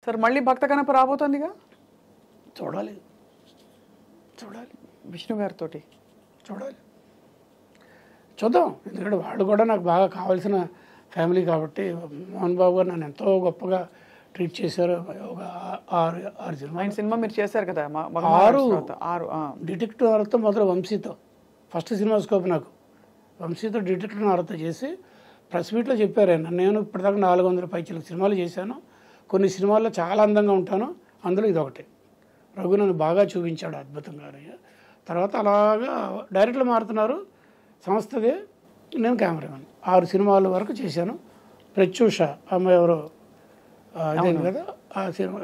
Sir మళ్ళీ భక్త కనప రాబోతుందిగా, చూడాలి చూడాలి విష్ణు గారితో చూడాలి, చూద్దాం. ఎందుకంటే వాళ్ళు కూడా నాకు బాగా కావాల్సిన ఫ్యామిలీ కాబట్టి. మోహన్ బాబు గారు నన్ను ఎంతో గొప్పగా ట్రీట్ చేశారు. ఒక ఆరు సినిమా ఆయన సినిమా మీరు చేశారు కదా, ఆరు ఆరు డిటెక్టివ్ నారతో మొదలు వంశీతో ఫస్ట్ సినిమా స్కోప్ నాకు. వంశీతో డిటెక్టివ్ నారతో చేసి ప్రెస్ మీట్లో చెప్పారు ఆయన, నేను ఇప్పటిదాకా 400 పైచీలకు సినిమాలు చేశాను, కొన్ని సినిమాల్లో చాలా అందంగా ఉంటాను, అందులో ఇదొకటి. రఘు నన్ను బాగా చూపించాడు అద్భుతంగా. తర్వాత అలాగా డైరెక్ట్లు మారుతున్నారు, సంస్థదే, నేను కెమెరామెన్. 6 సినిమాల వరకు చేశాను. ప్రత్యూష అమ్మాయి ఎవరో అదేను కదా, ఆ సినిమా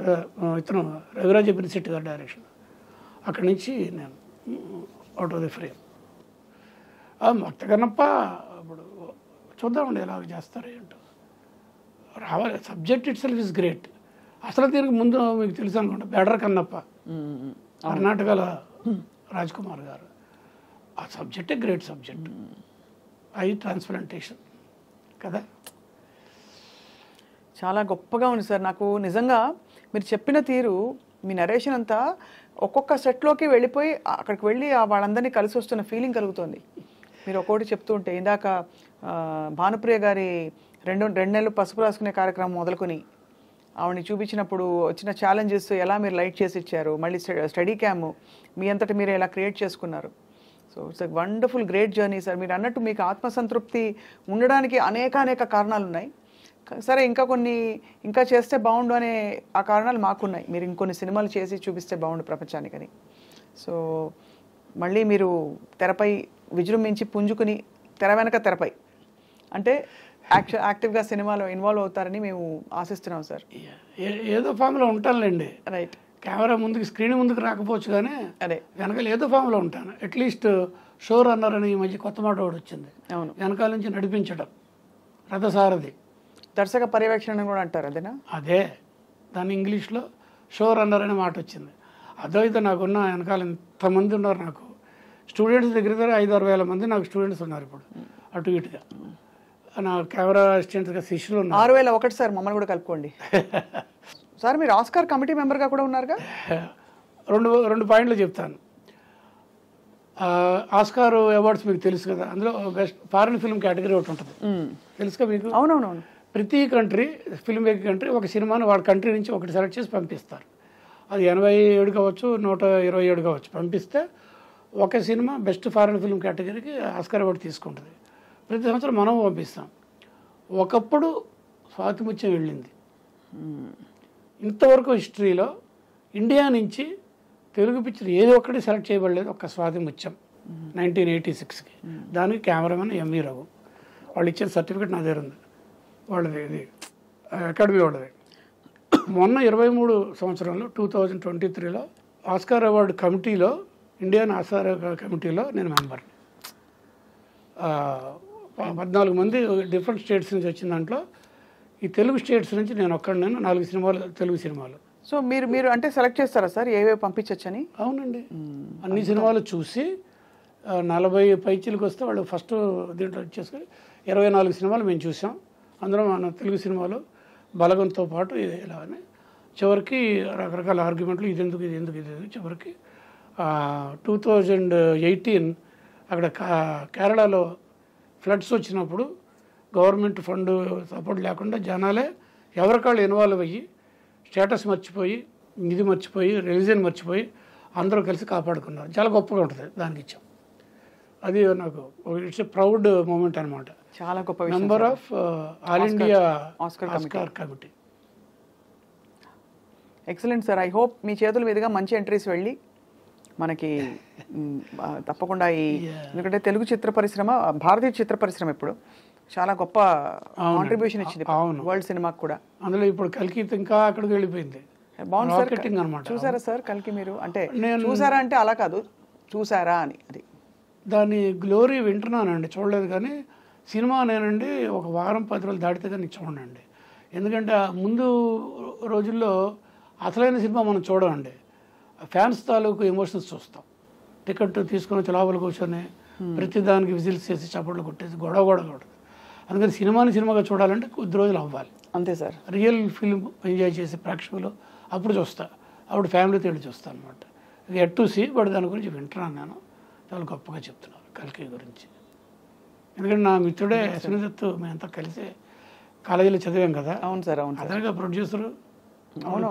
ఇతను రవిరాజ్ శెట్టి గారి డైరెక్షన్. అక్కడి నుంచి నేను అవుట్ ఆఫ్ ది ఫ్రేమ్. భక్త కన్నప్ప ఇప్పుడు చూద్దామండి ఎలాగ చేస్తారు ఏంటో, రావాలి. Subject it self is great. అసలు దీనికి ముందు మీకు తెలుసు అనుకుంటా, బెడర్ కన్నప్ప, కర్ణాటకలో రాజ్ కుమార్ గారు. ఆ సబ్జెక్టే గ్రేట్ సబ్జెక్ట్, ఐ ట్రాన్స్ప్లాంటేషన్ కదా. చాలా గొప్పగా ఉంది సార్. నాకు నిజంగా మీరు చెప్పిన తీరు, మీ నరేషన్ అంతా ఒక్కొక్క సెట్లోకి వెళ్ళిపోయి అక్కడికి వెళ్ళి వాళ్ళందరినీ కలిసి వస్తున్న ఫీలింగ్ కలుగుతుంది మీరు ఒక్కొక్కటి చెప్తూ ఉంటే. ఇందాక భానుప్రియ గారి రెండు నెలలు పసుపు రాసుకునే కార్యక్రమం మొదలుకొని ఆవిడని చూపించినప్పుడు వచ్చిన ఛాలెంజెస్ ఎలా మీరు లైట్ చేసి ఇచ్చారు, మళ్ళీ స్టడీ క్యామ్ మీ అంతటి మీరు ఎలా క్రియేట్ చేసుకున్నారు. So it's a wonderful great journey sir. మీరు అన్నట్టు మీకు ఆత్మసంతృప్తి ఉండడానికి అనేక కారణాలు ఉన్నాయి. సరే ఇంకా చేస్తే బాగుండు అనే ఆ కారణాలు మాకున్నాయి. మీరు ఇంకొన్ని సినిమాలు చేసి చూపిస్తే బాగుండు ప్రపంచానికని. సో మళ్ళీ మీరు తెరపై విజృంభించి పుంజుకుని తెర వెనక తెరపై అంటే యాక్టివ్గా సినిమాలో ఇన్వాల్వ్ అవుతారని మేము ఆశిస్తున్నాం సార్. ఏదో ఫామ్లో ఉంటానులేండి. రైట్. కెమెరా ముందుకు స్క్రీన్ ముందుకు రాకపోవచ్చు కానీ అదే వెనకాల ఏదో ఫామ్లో ఉంటాను. అట్లీస్ట్ షో రన్నర్ అని ఈ మధ్య కొత్త మాట ఒకటి వచ్చింది. అవును, వెనకాల నుంచి నడిపించడం, రథసారథి, దర్శక పర్యవేక్షణ కూడా అంటారు అదేనా? అదే దాన్ని ఇంగ్లీష్లో షో రన్నర్ అనే మాట వచ్చింది. అదో ఇదో నాకున్న వెనకాల ఇంతమంది ఉన్నారు. నాకు స్టూడెంట్స్ దగ్గర 5-6 వేల మంది నాకు స్టూడెంట్స్ ఉన్నారు ఇప్పుడు, అటు ఇటుగా. నా కెమెరా అసిస్టెంట్స్గా శిష్యులు ఉన్నారు. 6001 సార్, మమ్మల్ని కూడా కలుపుకోండి సార్. మీరు ఆస్కార్ కమిటీ మెంబర్గా కూడా ఉన్నారుగా. రెండు పాయింట్లు చెప్తాను. ఆస్కార్ అవార్డ్స్ మీకు తెలుసు కదా, అందులో బెస్ట్ ఫారిన్ ఫిల్మ్ కేటగిరీ ఒకటి ఉంటుంది, తెలుసుగా మీకు? అవునవునవును. ప్రతి కంట్రీ, ఫిల్మ్ మేకింగ్ కంట్రీ ఒక సినిమాని వాడి కంట్రీ నుంచి ఒకటి సెలెక్ట్ చేసి పంపిస్తారు. అది 87 కావచ్చు, 127 కావచ్చు. పంపిస్తే ఒక సినిమా బెస్ట్ ఫారిన్ ఫిల్మ్ కేటగిరీకి ఆస్కార్ అవార్డు తీసుకుంటుంది. ప్రతి సంవత్సరం మనం పంపిస్తాం. ఒకప్పుడు స్వాతిముత్యం వెళ్ళింది. ఇంతవరకు హిస్టరీలో ఇండియా నుంచి తెలుగు పిక్చర్ ఏది ఒక్కటి సెలెక్ట్ చేయబడలేదు, ఒక్క స్వాతిముత్యం 1986కి. దానికి కెమెరామెన్ ఎంవి రఘు. వాళ్ళు ఇచ్చిన సర్టిఫికేట్ నా దగ్గర ఉంది, వాళ్ళది, ఇది అకాడమీ వాళ్ళది. మొన్న 23 సంవత్సరంలో 2023లో ఆస్కార్ అవార్డు కమిటీలో, ఇండియన్ ఆస్కార్ కమిటీలో నేను మెంబర్ని. 14 మంది డిఫరెంట్ స్టేట్స్ నుంచి వచ్చిన దాంట్లో ఈ తెలుగు స్టేట్స్ నుంచి నేను ఒక్కడిని, 4 సినిమాలు తెలుగు సినిమాలు. సో మీరు అంటే సెలెక్ట్ చేస్తారా సార్ ఏవేవి పంపించవచ్చని? అవునండి, అన్ని సినిమాలు చూసి 40 పైచీలకు వస్తే వాళ్ళు ఫస్ట్ దీంట్లో వచ్చేసుకొని 24 సినిమాలు మేము చూసాం. అందులో మన తెలుగు సినిమాలు బలగంతో పాటు ఇలా అని చివరికి రకరకాల ఆర్గ్యుమెంట్లు, ఇది ఎందుకు చివరికి 2018 అక్కడ కేరళలో ఫ్లడ్స్ వచ్చినప్పుడు గవర్నమెంట్ ఫండ్ సపోర్ట్ లేకుండా జనాలే ఎవరికాళ్ళు ఇన్వాల్వ్ అయ్యి స్టేటస్ మర్చిపోయి, ఇది మర్చిపోయి, రిలీజన్ మర్చిపోయి అందరూ కలిసి కాపాడుకున్నారు. చాలా గొప్పగా ఉంటుంది, దానికి ఇచ్చాం. అది నాకు ఇట్స్ ఎ ప్రౌడ్ మూమెంట్ అనమాట. చాలా గొప్ప member of All India Oscar committee. Excellent sir. I hope మీ చేతుల మీదుగా మంచి ఎంట్రీస్ వెళ్ళి మనకి తప్పకుండా ఎందుకంటే తెలుగు చిత్ర పరిశ్రమ, భారతీయ చిత్ర పరిశ్రమ ఇప్పుడు చాలా గొప్ప కాంట్రిబ్యూషన్ ఇచ్చింది వరల్డ్ సినిమాకి కూడా. అందులో ఇప్పుడు కల్కి ఇంకా అక్కడికి వెళ్ళిపోయింది. బాగుంది సార్ అనమాట. చూసారా సార్ కల్కి? మీరు అంటే చూసారా అంటే అలా కాదు, చూసారా అని. అది దాని గ్లోరీ వింటున్నానండి, చూడలేదు కానీ సినిమా నేనండి ఒక వారం 10 రోజులు దాటితే కానీ చూడండి. ఎందుకంటే ముందు రోజుల్లో అసలైన సినిమా మనం చూడమండి, ఫ్యాన్స్ తాలూకు ఎమోషన్స్ చూస్తాం. టికెట్ తీసుకుని వచ్చి లోపల కూర్చొని ప్రతి దానికి విజిల్స్ చేసి చప్పట్లు కొట్టేసి గొడవ. అందుకని సినిమాగా చూడాలంటే కొద్ది రోజులు అవ్వాలి. అంతే సార్. రియల్ ఫిల్మ్ ఎంజాయ్ చేసే ప్రేక్షకులు అప్పుడు చూస్తా, అప్పుడు ఫ్యామిలీతో వెళ్ళి చూస్తాను అనమాట. ఇది ఎట్ టు సీ, బట్ దాని గురించి వింటున్నాను నేను. చాలా గొప్పగా చెప్తున్నారు కల్కి గురించి. ఎందుకంటే నా మిత్రుడే అశ్విని దత్, మేమంతా కలిసి కాలేజీలో చదివాం కదా. అవును సార్, అవును సార్. అతనిగా ప్రొడ్యూసరు,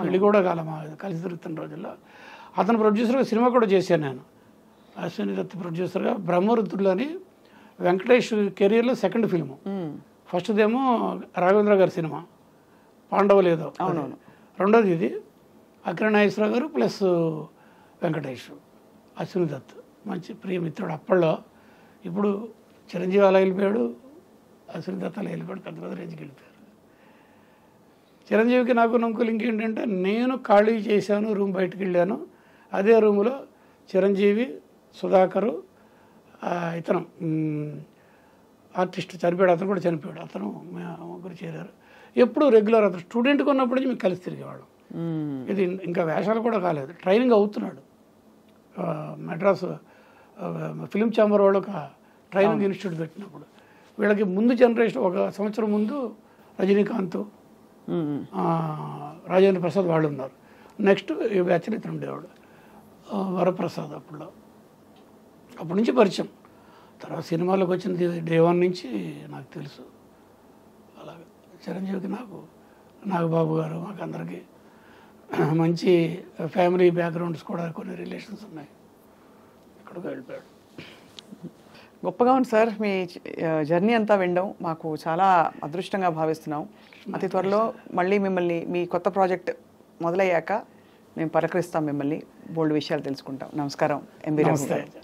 పెళ్లి కూడా కాలం కలిసి తిరుగుతున్న రోజుల్లో అతను ప్రొడ్యూసర్గా సినిమా కూడా చేశాను నేను. అశ్విని దత్ ప్రొడ్యూసర్గా బ్రహ్మరుద్రులు అని వెంకటేష్ కెరీర్లో సెకండ్ ఫిల్ము. ఫస్ట్దేమో రాఘవేంద్ర గారి సినిమా పాండవులు ఏదో, అవునవును. రెండోది ఇది అక్కినేని నాగేశ్వరరావు గారు ప్లస్ వెంకటేష్, అశ్విని దత్ మంచి ప్రియమిత్రుడు అప్పట్లో. ఇప్పుడు చిరంజీవి అలా వెళ్ళిపోయాడు, అశ్విని దత్ అలా వెళ్ళిపోయాడు, పెద్ద పెద్ద రేంజ్కి వెళ్ళిపోయారు. చిరంజీవికి నాకు నమ్మకం ఇంకేంటంటే, నేను ఖాళీ చేశాను, రూమ్ బయటకు వెళ్ళాను, అదే రూములో చిరంజీవి, సుధాకరు, ఇతను ఆర్టిస్ట్ చనిపోయాడు, అతను కూడా చనిపోయాడు, అతను ముగ్గురు చేరారు. ఎప్పుడు రెగ్యులర్ అతను స్టూడెంట్గా ఉన్నప్పటి నుంచి మేము కలిసి తిరిగేవాడు. ఇది ఇంకా వేషాలు కూడా కాలేదు, ట్రైనింగ్ అవుతున్నాడు. మెడ్రాస్ ఫిలిం ఛాంబర్ వాళ్ళు ఒక ట్రైనింగ్ ఇన్స్టిట్యూట్ పెట్టినప్పుడు వీళ్ళకి ముందు జనరేషన్, ఒక సంవత్సరం ముందు రజనీకాంత్, రాజేంద్ర ప్రసాద్ వాళ్ళు ఉన్నారు. నెక్స్ట్ ఈ బ్యాచ్లో ఇతను ఉండేవాడు, వరప్రసాద్. అప్పటి నుంచి పరిచయం. తర్వాత సినిమాలోకి వచ్చిన డే వన్ నుంచి నాకు తెలుసు. అలాగే చిరంజీవికి నాకు, నాగబాబు గారు, మాకు అందరికీ మంచి ఫ్యామిలీ బ్యాక్గ్రౌండ్స్ కూడా కొన్ని రిలేషన్స్ ఉన్నాయి. ఎక్కడికో వెళ్ళిపోయాడు. గొప్పగా ఉంది సార్ మీ జర్నీ అంతా వినడం, మాకు చాలా అదృష్టంగా భావిస్తున్నాం. అతి త్వరలో మళ్ళీ మిమ్మల్ని మీ కొత్త ప్రాజెక్ట్ మొదలయ్యాక మేము పలకరిస్తాం, మిమ్మల్ని బోల్డ్ విషయాలు తెలుసుకుంటాం. నమస్కారం ఎంబీ రఘు గారు.